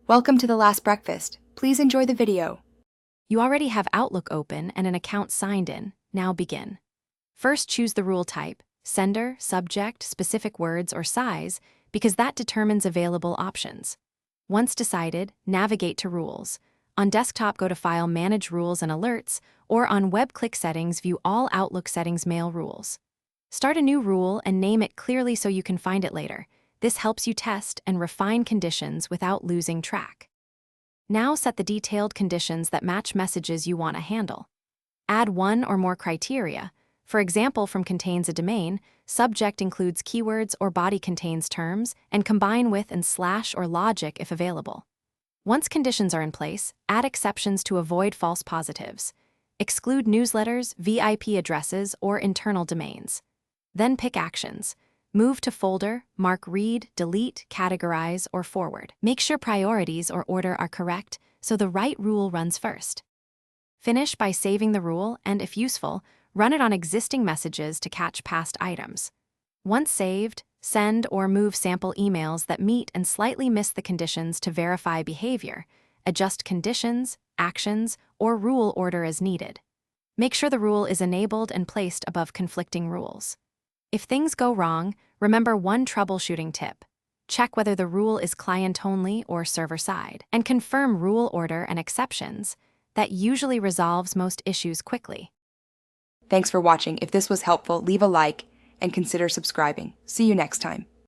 Welcome to The Last Breakfast. Please enjoy the video. You already have Outlook open and an account signed in. Now begin. First, choose the rule type, sender, subject, specific words, or size, because that determines available options. Once decided, navigate to Rules. On desktop, go to File, Manage Rules and Alerts, or on web, click Settings, view all Outlook settings mail rules. Start a new rule and name it clearly so you can find it later. This helps you test and refine conditions without losing track. Now set the detailed conditions that match messages you want to handle. Add one or more criteria. For example, from contains a domain, subject includes keywords or body contains terms, and combine with and / or logic if available. Once conditions are in place, add exceptions to avoid false positives. Exclude newsletters, VIP addresses, or internal domains. Then pick actions. Move to folder, mark read, delete, categorize, or forward. Make sure priorities or order are correct so the right rule runs first. Finish by saving the rule and, if useful, run it on existing messages to catch past items. Once saved, send or move sample emails that meet and slightly miss the conditions to verify behavior. Adjust conditions, actions, or rule order as needed. Make sure the rule is enabled and placed above conflicting rules. If things go wrong, remember one troubleshooting tip. Check whether the rule is client-only or server-side, and confirm rule order and exceptions. That usually resolves most issues quickly. Thanks for watching. If this was helpful, leave a like and consider subscribing. See you next time.